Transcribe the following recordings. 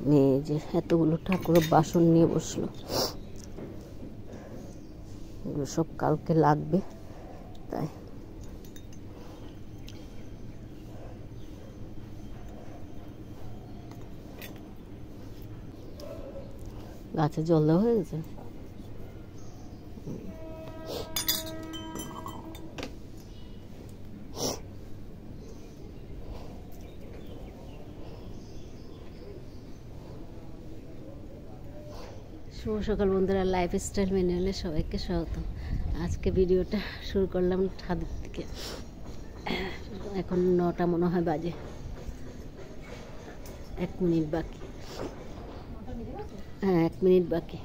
মেয়ে যে এতগুলো ঠাকুরের বাসন নিয়ে বসলো, এগুলো সব কালকে লাগবে, তাই গাছে জল দেওয়া হয়ে গেছে। শুভ সকাল বন্ধুরা, লাইফস্টাইল ম্যানুয়ালে সবাইকে স্বাগত। আজকে ভিডিওটা শুরু করলাম ছাদের থেকে। এখন 9টা মনে হয় বাজে, 1 মিনিট বাকি। হ্যাঁ, 1 মিনিট বাকি।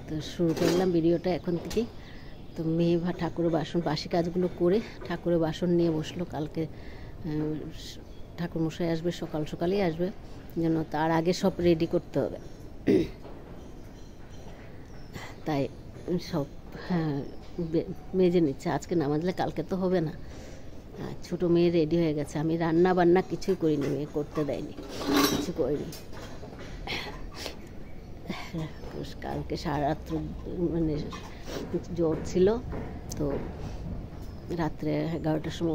তো শুরু করলাম ভিডিওটা এখন থেকে। তো মেয়ে ঠাকুরের বাসন, বাসি কাজগুলো করে ঠাকুরের বাসন নিয়ে বসলো। কালকে ঠাকুর মশাই আসবে, সকাল সকালেই আসবে, যেন তার আগে সব রেডি করতে হবে। তাই সব মেজে নিচ্ছে। আজকে না মাজলে কালকে তো হবে না। ছোটো মেয়ে রেডি হয়ে গেছে। আমি রান্না বান্না কিছুই করিনি, মেয়ে করতে দেয়নি, কিছু করিনি। কালকে সারা রাত্র মানে জ্বর ছিল, তো রাত্রে 11টার সময়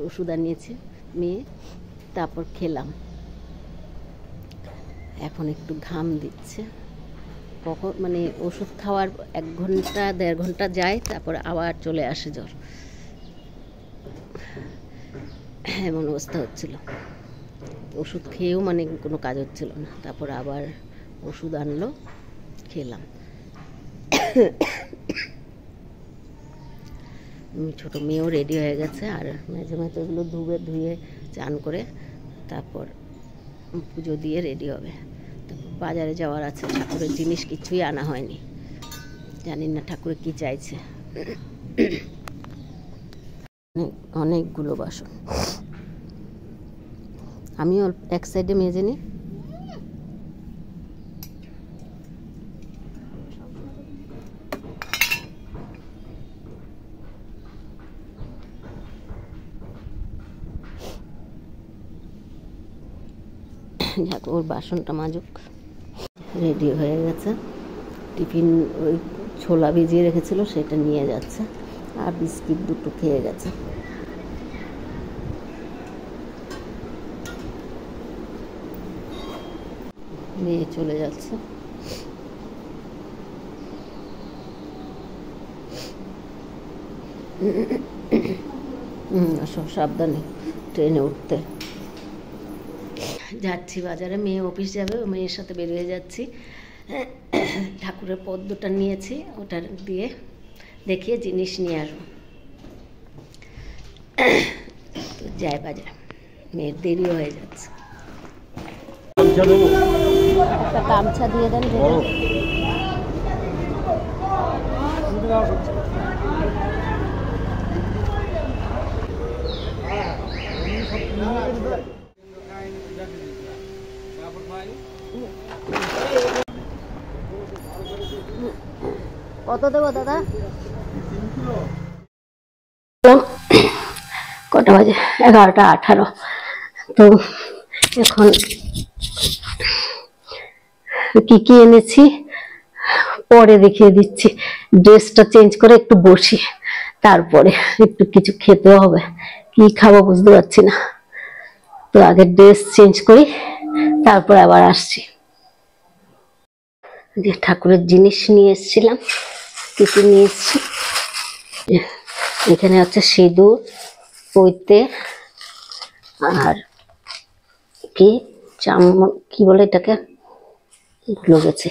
ওষুধ আনিয়েছি মেয়ে, তারপর খেলাম। এখন একটু ঘাম দিচ্ছে। কখন মানে ওষুধ খাওয়ার 1 ঘন্টা 1.5 ঘন্টা যায়, তারপর আবার চলে আসে জ্বর। এমন অবস্থা হচ্ছিল। ওষুধ খেয়েও মানে কোনো কাজ হচ্ছিল না। তারপর আবার ওষুধ আনলো, খেলাম। ছোটো মেয়েও রেডি হয়ে গেছে, আর মাঝে মাঝে ওগুলো ধুয়ে চান করে তারপর পুজো দিয়ে রেডি হবে। বাজারে যাওয়ার আছে, ঠাকুরের জিনিস কিছুই আনা হয়নি। জানি না ঠাকুরে কি চাইছে। অনেকগুলো বাসন। আমি এক সাইডে মেজে নিই। যাক, ওর বাসনটা মাজুক। রেডি হয়ে গেছে। টিফিন ওই ছোলা ভিজিয়ে রেখেছিল, সেটা নিয়ে যাচ্ছে, আর বিস্কিট 2টো খেয়ে গেছে। নিয়ে চলে যাচ্ছে। সব সাবধানে ট্রেনে উঠতে। যাচ্ছি বাজারে, মেয়ে অফিস যাবে, মেয়ের সাথে বেরিয়ে যাচ্ছি। ঠাকুরের পদ্মটা নিয়েছি, ওটা দিয়ে দেখিয়ে জিনিস নিয়ে আসবো। তো যাই বাজারে, মেয়ের দেরিও হয়ে যাচ্ছে। একটা গামছা দিয়ে দেন। কত দেবো দাদা? কটা বাজে? 11টা 18। তো এখন কি কি এনেছি পরে দেখিয়ে দিচ্ছি। ড্রেসটা চেঞ্জ করে একটু বসি, তারপরে একটু কিছু খেতেও হবে। কি খাবো বুঝতে পারছি না। তো আগে ড্রেস চেঞ্জ করি, তারপর আবার আসছি। যে ঠাকুরের জিনিস নিয়ে এসেছিলাম, কি কি নিয়ে এসছি। এখানে হচ্ছে সিঁদুর, পৈতে, আর কি কি বলে এটাকে, ভুলে গেছি,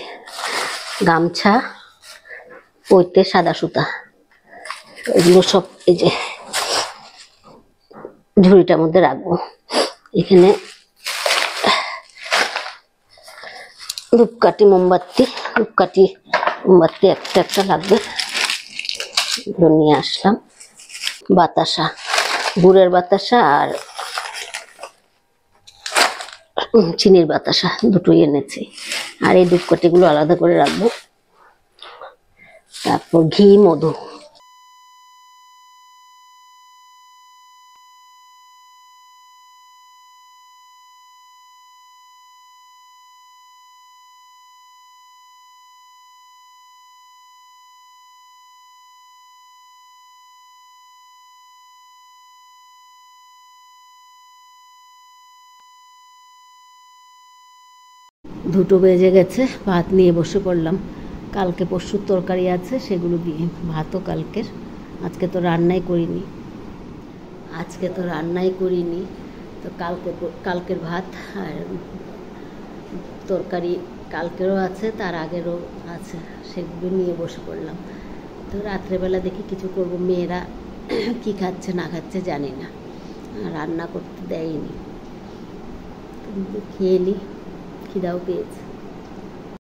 গামছা, পৈতে, সাদা সুতা, এগুলো সব এই যে ঝুড়িটার মধ্যে রাখবো। এখানে ধূপকাঠি, মোমবাতি একটা একটা লাগবে, এগুলো নিয়ে আসলাম। বাতাসা, গুড়ের বাতাসা আর চিনির বাতাসা, দুটোই এনেছি। আর এই ধূপকাঠিগুলো আলাদা করে রাখবো। তারপর ঘি, মধু। 2টো বেজে গেছে, ভাত নিয়ে বসে পড়লাম। কালকে পরশুর তরকারি আছে, সেগুলো দিয়ে ভাতও কালকের। আজকে তো রান্নাই করিনি, তো কালকের ভাত আর তরকারি কালকেরও আছে, তার আগেরও আছে, সেগুলো নিয়ে বসে পড়লাম। তো রাত্রেবেলা দেখি কিছু করব, মেয়েরা কি খাচ্ছে না খাচ্ছে জানি না, রান্না করতে দেয়নি। খেয়ে নিই, খিদাও পেয়েছে।